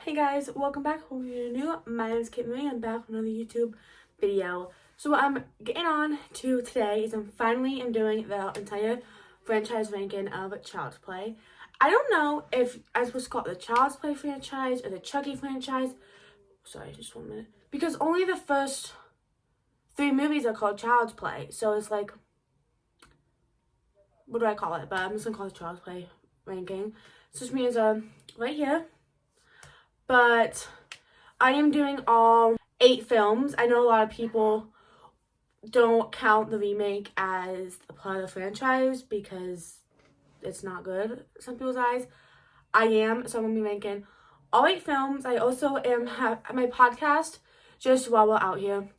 Hey guys, welcome back. Hope you're new. My name is Kate Marie. I'm back with another YouTube video. So what I'm getting on to today is I'm doing the entire franchise ranking of Child's Play. I don't know if I'm supposed to call it the Child's Play franchise or the Chucky franchise. Sorry, just 1 minute. Because only the first 3 movies are called Child's Play. So it's like, what do I call it? But I'm just gonna call it Child's Play ranking. So which means right here. But I am doing all 8 films. I know a lot of people don't count the remake as a part of the franchise because it's not good in some people's eyes. I am, so I'm going to be ranking all 8 films. I also am my podcast, just while we're out here.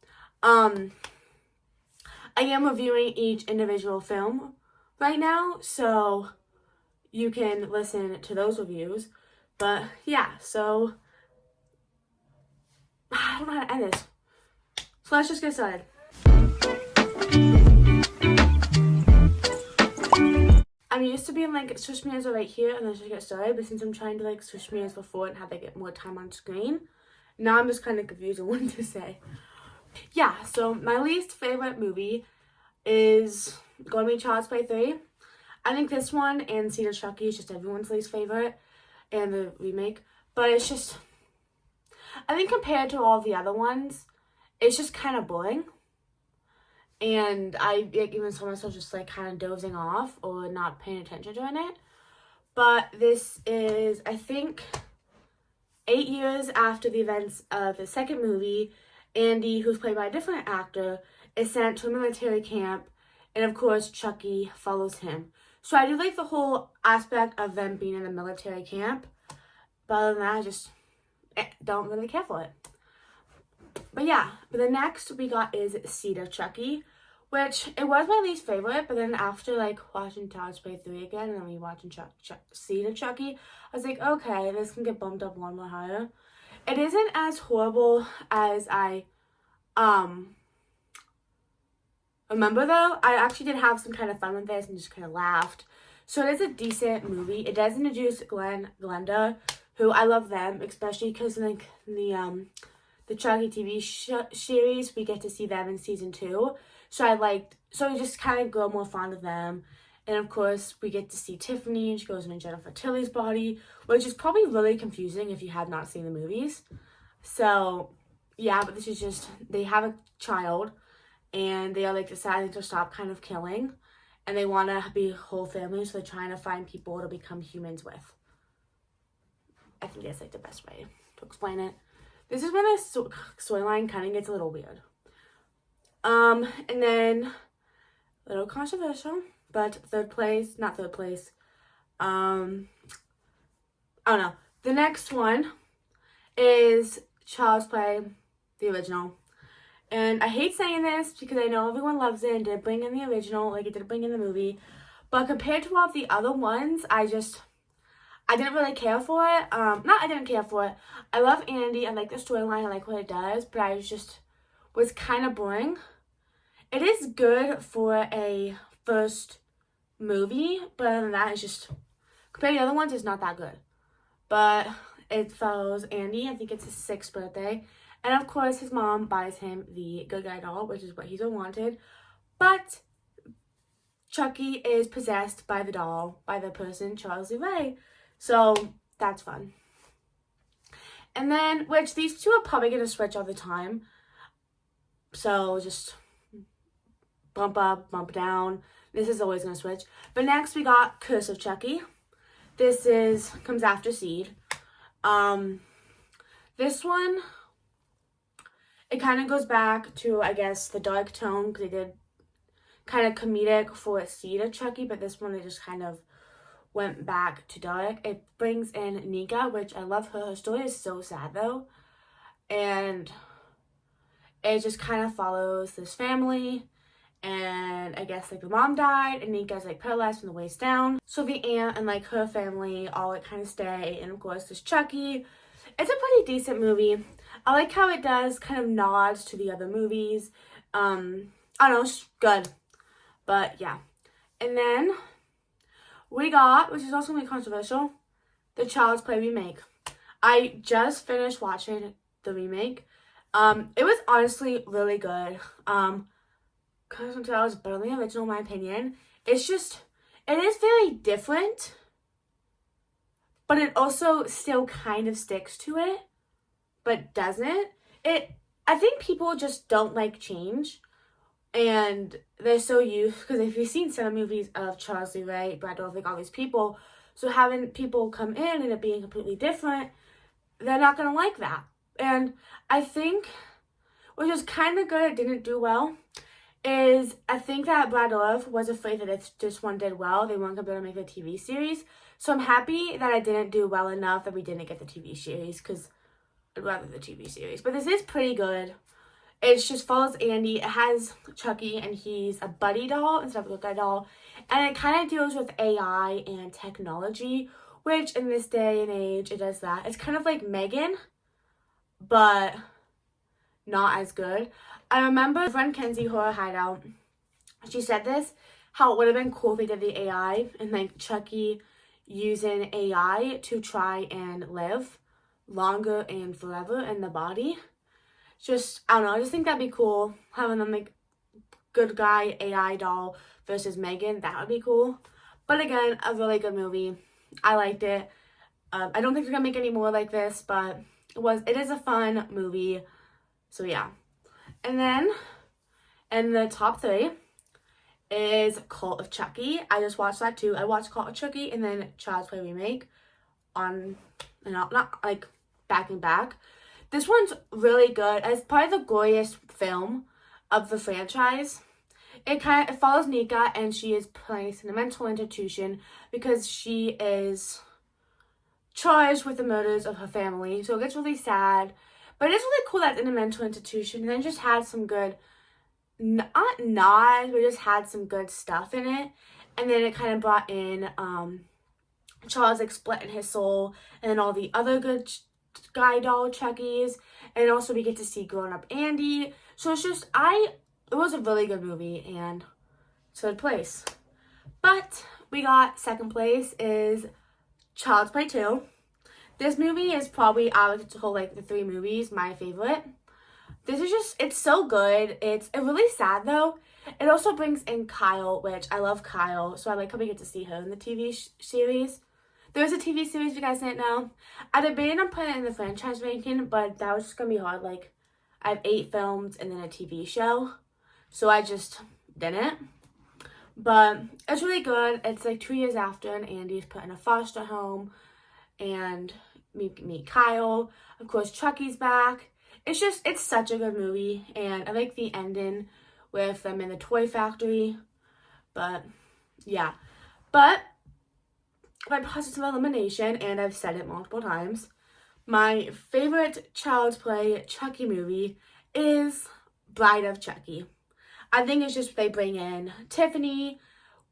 I am reviewing each individual film right now, so you can listen to those reviews. But yeah, so I don't know how to end this. So let's just get started. I'm used to being like switch mirrors are right here and then just get started, but since I'm trying to like switch mirrors before and have to get more time on screen, now I'm just kind of confused on what to say. Yeah, so my least favorite movie is going to be Child's Play 3. I think this one and Seed of Chucky is just everyone's least favorite, and the remake, but it's just, I think compared to all the other ones, it's just kind of boring. And I even saw myself just like kind of dozing off or not paying attention during it. But this is, I think, 8 years after the events of the second movie. Andy, who's played by a different actor, is sent to a military camp, and of course Chucky follows him. So I do like the whole aspect of them being in a military camp, but other than that, I just don't really care for it. But yeah, but the next we got is Seed of Chucky, which it was my least favorite, but then after like watching Child's Play 3 again and then rewatching Seed of Chucky, I was like, okay, this can get bumped up one more higher. It isn't as horrible as I remember though. I actually did have some kind of fun with this and just kind of laughed. So it is a decent movie. It does introduce Glenda, who I love them, especially because like the Chucky TV series, we get to see them in season 2. So I just kind of grow more fond of them. And of course, we get to see Tiffany, and she goes into Jennifer Tilly's body, which is probably really confusing if you have not seen the movies. So, yeah, but this is just, they have a child, and they are like deciding to stop kind of killing, and they want to be a whole family, so they're trying to find people to become humans with. I think that's like the best way to explain it. This is when the storyline kind of gets a little weird. And then, a little controversial, but not third place. I don't know. The next one is Child's Play, the original. And I hate saying this because I know everyone loves it and did bring in the original, like it did bring in the movie. But compared to all of the other ones, I didn't really care for it. I didn't care for it. I love Andy. I like the storyline. I like what it does. But I was kind of boring. It is good for a first movie. But other than that, it's just, compared to the other ones, it's not that good. But it follows Andy. I think it's his 6th birthday. And of course, his mom buys him the Good Guy doll, which is what he's wanted. But Chucky is possessed by the doll, by the person, Charles Lee Ray. So that's fun. And then, which these two are probably going to switch all the time. So just bump up, bump down. This is always going to switch. But next we got Curse of Chucky. This comes after Seed. This one, it kind of goes back to, I guess, the dark tone, because they did kind of comedic for Seed of Chucky, but this one they just kind of went back to dark. It brings in Nika, which I love her. Her story is so sad though, and it just kind of follows this family, and I guess like the mom died and Nika's like paralyzed from the waist down, so the aunt and like her family all like kind of stay, and of course there's Chucky. It's a pretty decent movie. I like how it does kind of nods to the other movies. I don't know, it's good. But yeah. And then we got, which is also really controversial, the Child's Play remake. I just finished watching the remake. It was honestly really good. Carson Tale is better than the original, in my opinion. It's just, it is very different, but it also still kind of sticks to it, but doesn't. I think people just don't like change, and they're so used, because if you've seen some movies of Charles Lee Ray, Brad Dourif, like all these people, so having people come in and it being completely different, they're not gonna like that. And I think, which is kind of good, it didn't do well, is I think that Brad Dourif was afraid that if this one did well, they weren't gonna be able to make a TV series. So I'm happy that I didn't do well enough that we didn't get the TV series, because I'd rather the TV series. But this is pretty good. It just follows Andy. It has Chucky, and he's a buddy doll instead of a good guy doll. And it kind of deals with AI and technology, which in this day and age, it does that. It's kind of like Megan, but not as good. I remember my friend Kenzie Horror Hideout, she said this, how it would have been cool if they did the AI and like Chucky using AI to try and live longer and forever in the body. Just, I don't know, I just think that'd be cool, having them like good guy AI doll versus Megan. That would be cool. But again, a really good movie. I liked it. I don't think they're gonna make any more like this, but it is a fun movie. So yeah. And then in the top 3 is Cult of Chucky. I just watched that too. I watched Cult of Chucky and then Child's Play remake on, not like back and back. This one's really good. It's probably the goriest film of the franchise. It follows Nika, and she is placed in a mental institution because she is charged with the murders of her family. So it gets really sad. But it is really cool that it's in a mental institution. And then just had some good, not nods, but just had some good stuff in it. And then it kind of brought in Charles like splitting his soul, and then all the other good guy doll Chuckies. And also we get to see grown up Andy. So it's just, it was a really good movie and third place. But we got second place is Child's Play 2. This movie is probably, out of the whole, like, the 3 movies, my favorite. This is just, it's so good. It's really sad, though. It also brings in Kyle, which I love Kyle, so I like how we get to see her in the TV series. There's a TV series, if you guys didn't know. I debated on putting it in the franchise ranking, but that was just going to be hard. Like, I have 8 films and then a TV show, so I just didn't. But it's really good. It's like 2 years after, and Andy's put in a foster home, and meet Kyle. Of course, Chucky's back. It's such a good movie, and I like the ending with them in the toy factory. But yeah, but by process of elimination, and I've said it multiple times, my favorite Child's Play Chucky movie is Bride of Chucky. I think it's just they bring in Tiffany,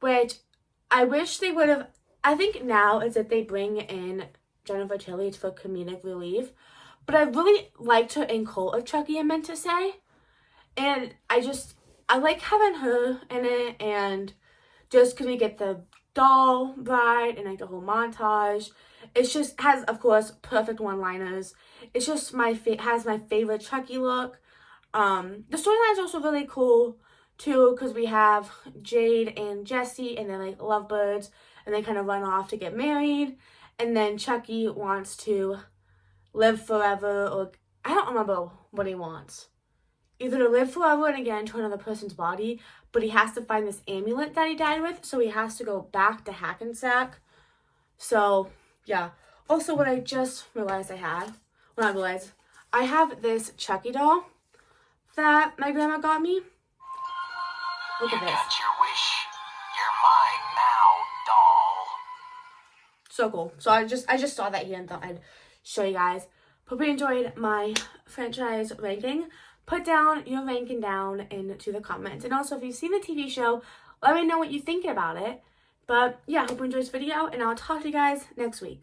which I wish they would have. I think now is that they bring in Jennifer Tilly for comedic relief, but I really liked her in Cult of Chucky, I meant to say. And I like having her in it, and just because we get the doll bride and like the whole montage. It's just has, of course, perfect one-liners. It's just has my favorite Chucky look. The storyline is also really cool too, because we have Jade and Jesse, and they're like lovebirds, and they kind of run off to get married. And then Chucky wants to live forever, or I don't remember what he wants. Either to live forever and get into another person's body, but he has to find this amulet that he died with, so he has to go back to Hackensack. So, yeah. Also, what I just realized I have this Chucky doll that my grandma got me. Look at this. That's your wish. You're mine now, doll. So cool. So I just saw that here and thought I'd show you guys. Hope you enjoyed my franchise ranking. Put down your ranking down into the comments. And also, if you've seen the TV show, let me know what you think about it. But yeah, hope you enjoyed this video, and I'll talk to you guys next week.